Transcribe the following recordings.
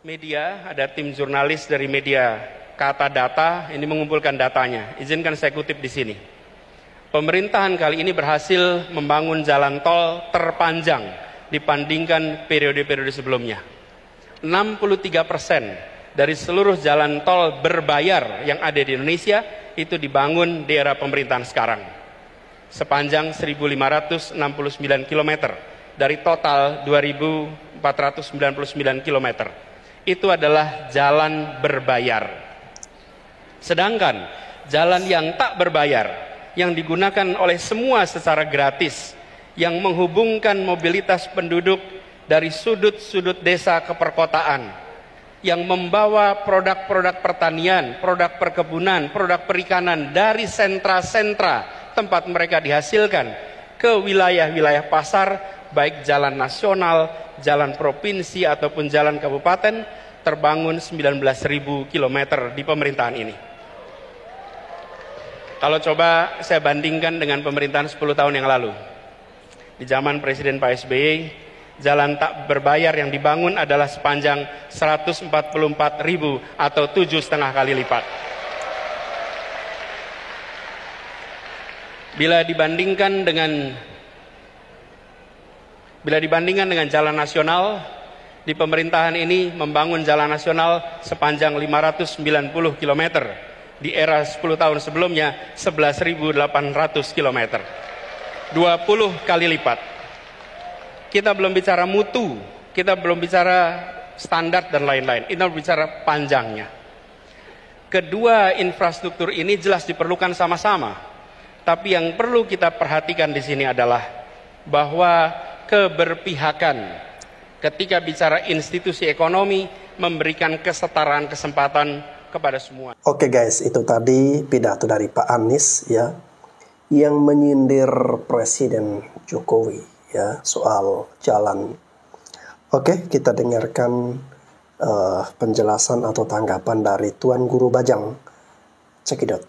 media, ada tim jurnalis dari media Kata Data, ini mengumpulkan datanya. Izinkan saya kutip di sini. Pemerintahan kali ini berhasil membangun jalan tol terpanjang dibandingkan periode-periode sebelumnya. 63% dari seluruh jalan tol berbayar yang ada di Indonesia itu dibangun di era pemerintahan sekarang. Sepanjang 1.569 km dari total 2.499 km. Itu adalah jalan berbayar. Sedangkan jalan yang tak berbayar, yang digunakan oleh semua secara gratis, yang menghubungkan mobilitas penduduk dari sudut-sudut desa ke perkotaan, yang membawa produk-produk pertanian, produk perkebunan, produk perikanan dari sentra-sentra tempat mereka dihasilkan ke wilayah-wilayah pasar, baik jalan nasional, jalan provinsi ataupun jalan kabupaten, terbangun 19.000 km di pemerintahan ini. Kalau coba saya bandingkan dengan pemerintahan 10 tahun yang lalu, di zaman Presiden Pak SBY, jalan tak berbayar yang dibangun adalah sepanjang 144.000 atau 7,5 kali lipat. Bila dibandingkan dengan jalan nasional, di pemerintahan ini membangun jalan nasional sepanjang 590 km. Di era 10 tahun sebelumnya 11.800 km. 20 kali lipat. Kita belum bicara mutu, kita belum bicara standar dan lain-lain. Kita bicara panjangnya. Kedua infrastruktur ini jelas diperlukan sama-sama. Tapi yang perlu kita perhatikan di sini adalah bahwa keberpihakan ketika bicara institusi ekonomi memberikan kesetaraan kesempatan kepada semua. Oke guys, itu tadi pidato dari Pak Anies ya, yang menyindir Presiden Jokowi ya soal jalan. Oke, kita dengarkan penjelasan atau tanggapan dari Tuan Guru Bajang. Cekidot.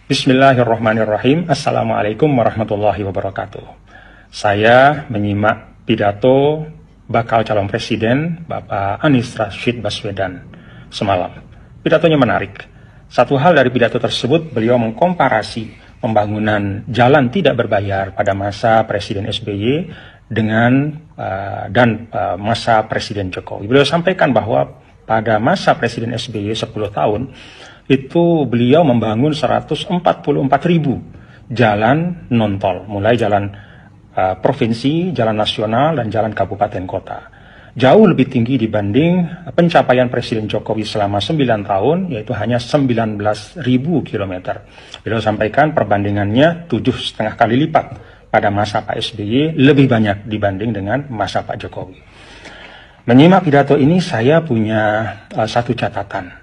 Bismillahirrahmanirrahim. Assalamualaikum warahmatullahi wabarakatuh. Saya menyimak pidato bakal calon presiden Bapak Anies Rashid Baswedan semalam. Pidatonya menarik. Satu hal dari pidato tersebut, beliau mengkomparasi pembangunan jalan tidak berbayar pada masa Presiden SBY dengan masa Presiden Jokowi. Beliau sampaikan bahwa pada masa Presiden SBY 10 tahun, itu beliau membangun 144.000 jalan non-tol, mulai jalan provinsi, jalan nasional, dan jalan kabupaten kota. Jauh lebih tinggi dibanding pencapaian Presiden Jokowi selama 9 tahun, yaitu hanya 19.000 km. Beliau sampaikan perbandingannya 7,5 kali lipat pada masa Pak SBY, lebih banyak dibanding dengan masa Pak Jokowi. Menyimak pidato ini saya punya satu catatan,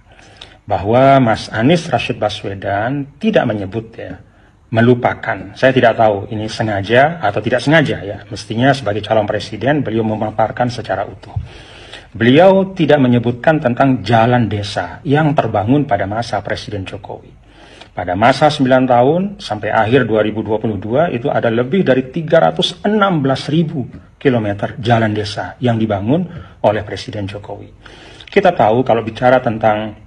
bahwa Mas Anies Rashid Baswedan tidak menyebut ya, melupakan. Saya tidak tahu ini sengaja atau tidak sengaja ya. Mestinya sebagai calon presiden beliau memaparkan secara utuh. Beliau tidak menyebutkan tentang jalan desa yang terbangun pada masa Presiden Jokowi. Pada masa 9 tahun sampai akhir 2022 itu ada lebih dari 316.000 km jalan desa yang dibangun oleh Presiden Jokowi. Kita tahu kalau bicara tentang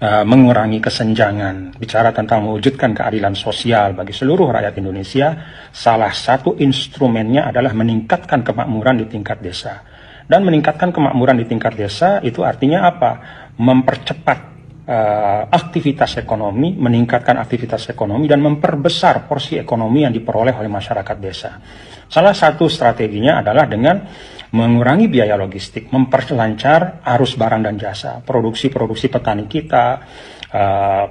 mengurangi kesenjangan, bicara tentang mewujudkan keadilan sosial bagi seluruh rakyat Indonesia, salah satu instrumennya adalah meningkatkan kemakmuran di tingkat desa. Dan meningkatkan kemakmuran di tingkat desa itu artinya apa? Mempercepat aktivitas ekonomi, meningkatkan aktivitas ekonomi, dan memperbesar porsi ekonomi yang diperoleh oleh masyarakat desa. Salah satu strateginya adalah dengan mengurangi biaya logistik, memperlancar arus barang dan jasa, produksi petani kita,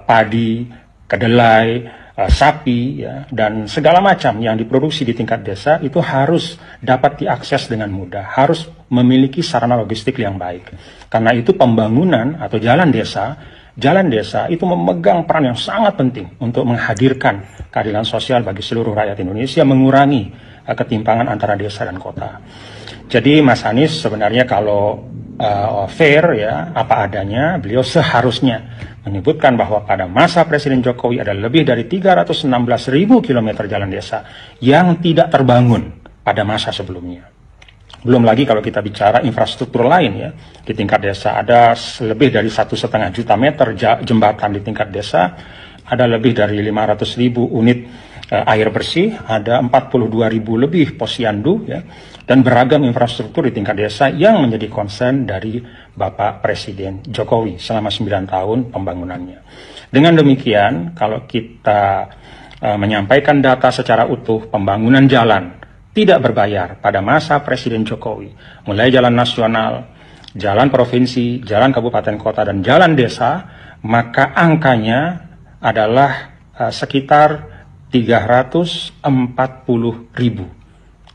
padi, kedelai, sapi, ya, dan segala macam yang diproduksi di tingkat desa itu harus dapat diakses dengan mudah, harus memiliki sarana logistik yang baik. Karena itu pembangunan atau jalan desa itu memegang peran yang sangat penting untuk menghadirkan keadilan sosial bagi seluruh rakyat Indonesia, mengurangi ketimpangan antara desa dan kota. Jadi Mas Anies sebenarnya kalau fair ya, apa adanya, beliau seharusnya menyebutkan bahwa pada masa Presiden Jokowi ada lebih dari 316.000 km jalan desa yang tidak terbangun pada masa sebelumnya. Belum lagi kalau kita bicara infrastruktur lain ya, di tingkat desa ada lebih dari 1,5 juta meter jembatan di tingkat desa, ada lebih dari 500.000 unit air bersih, ada 42.000 lebih posyandu ya, dan beragam infrastruktur di tingkat desa yang menjadi concern dari Bapak Presiden Jokowi selama 9 tahun pembangunannya. Dengan demikian, kalau kita menyampaikan data secara utuh pembangunan jalan tidak berbayar pada masa Presiden Jokowi, mulai jalan nasional, jalan provinsi, jalan kabupaten kota, dan jalan desa, maka angkanya adalah sekitar 340.000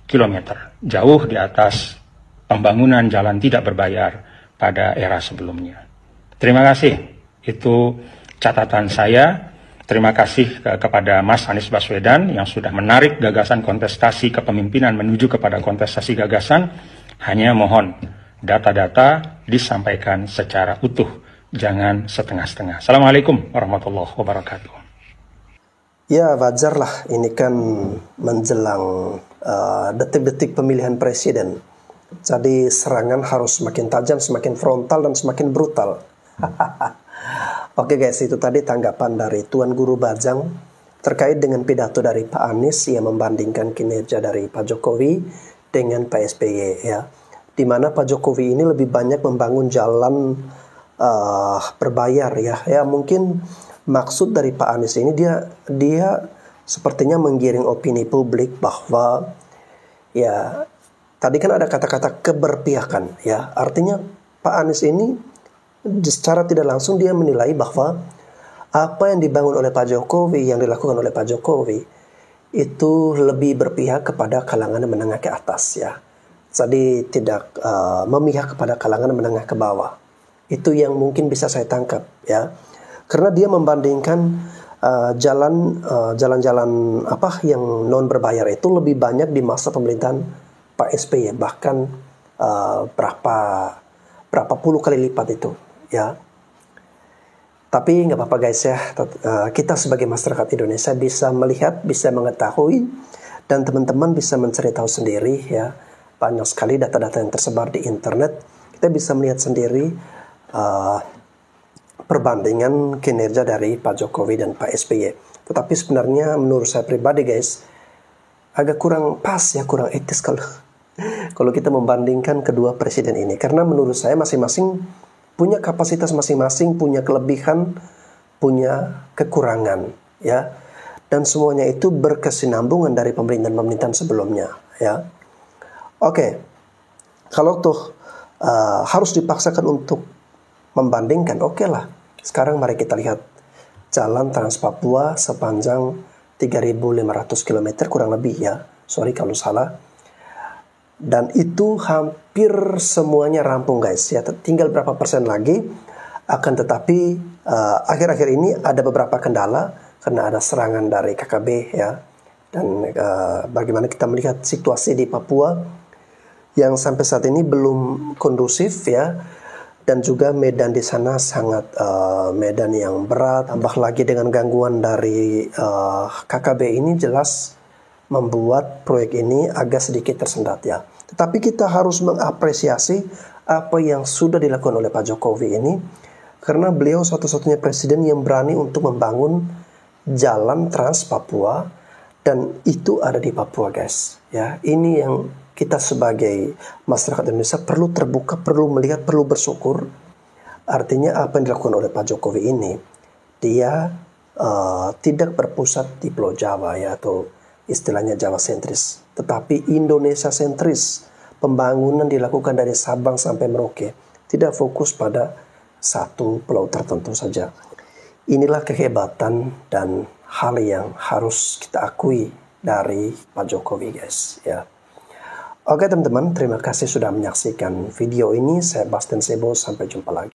kilometer, jauh di atas pembangunan jalan tidak berbayar pada era sebelumnya. Terima kasih, itu catatan saya. Terima kasih kepada Mas Anies Baswedan yang sudah menarik gagasan kontestasi kepemimpinan menuju kepada kontestasi gagasan. Hanya mohon data-data disampaikan secara utuh, jangan setengah-setengah. Assalamualaikum warahmatullahi wabarakatuh. Ya, wajarlah, ini kan menjelang detik-detik pemilihan presiden. Jadi serangan harus semakin tajam, semakin frontal, dan semakin brutal. Oke guys, itu tadi tanggapan dari Tuan Guru Bajang terkait dengan pidato dari Pak Anies yang membandingkan kinerja dari Pak Jokowi dengan Pak SBY ya. Dimana Pak Jokowi ini lebih banyak membangun jalan berbayar ya. Ya mungkin maksud dari Pak Anies ini dia sepertinya menggiring opini publik bahwa ya tadi kan ada kata-kata keberpihakan ya. Artinya Pak Anies ini secara tidak langsung dia menilai bahwa apa yang dibangun oleh Pak Jokowi, yang dilakukan oleh Pak Jokowi itu lebih berpihak kepada kalangan menengah ke atas ya. Jadi tidak memihak kepada kalangan menengah ke bawah. Itu yang mungkin bisa saya tangkap ya. Karena dia membandingkan jalan-jalan apa yang non berbayar itu lebih banyak di masa pemerintahan Pak SBY, bahkan berapa puluh kali lipat itu ya. Tapi nggak apa-apa guys ya, kita sebagai masyarakat Indonesia bisa melihat, bisa mengetahui, dan teman-teman bisa mencari tahu sendiri ya. Banyak sekali data-data yang tersebar di internet, kita bisa melihat sendiri perbandingan kinerja dari Pak Jokowi dan Pak SBY. Tetapi sebenarnya menurut saya pribadi guys, agak kurang pas ya, kurang etis kalau kita membandingkan kedua presiden ini. Karena menurut saya masing-masing punya kapasitas masing-masing, punya kelebihan, punya kekurangan ya. Dan semuanya itu berkesinambungan dari pemerintahan-pemerintahan sebelumnya ya. Oke. Kalau tuh harus dipaksakan untuk membandingkan, oke lah. Sekarang mari kita lihat jalan Trans Papua sepanjang 3.500 km kurang lebih ya. Sorry kalau salah. Dan itu hampir semuanya rampung guys ya, tinggal berapa persen lagi. Akan tetapi akhir-akhir ini ada beberapa kendala karena ada serangan dari KKB ya. Dan bagaimana kita melihat situasi di Papua yang sampai saat ini belum kondusif ya. Dan juga medan di sana sangat medan yang berat, tambah lagi dengan gangguan dari KKB ini jelas membuat proyek ini agak sedikit tersendat ya. Tetapi kita harus mengapresiasi apa yang sudah dilakukan oleh Pak Jokowi ini, karena beliau satu-satunya presiden yang berani untuk membangun jalan Trans Papua, dan itu ada di Papua guys ya. Ini yang kita sebagai masyarakat Indonesia perlu terbuka, perlu melihat, perlu bersyukur. Artinya apa yang dilakukan oleh Pak Jokowi ini, dia tidak berpusat di Pulau Jawa ya, atau istilahnya Jawa sentris, tetapi Indonesia sentris. Pembangunan dilakukan dari Sabang sampai Merauke, tidak fokus pada satu pulau tertentu saja. Inilah kehebatan dan hal yang harus kita akui dari Pak Jokowi guys ya. Oke teman-teman, terima kasih sudah menyaksikan video ini. Saya Bastian Sebo, sampai jumpa lagi.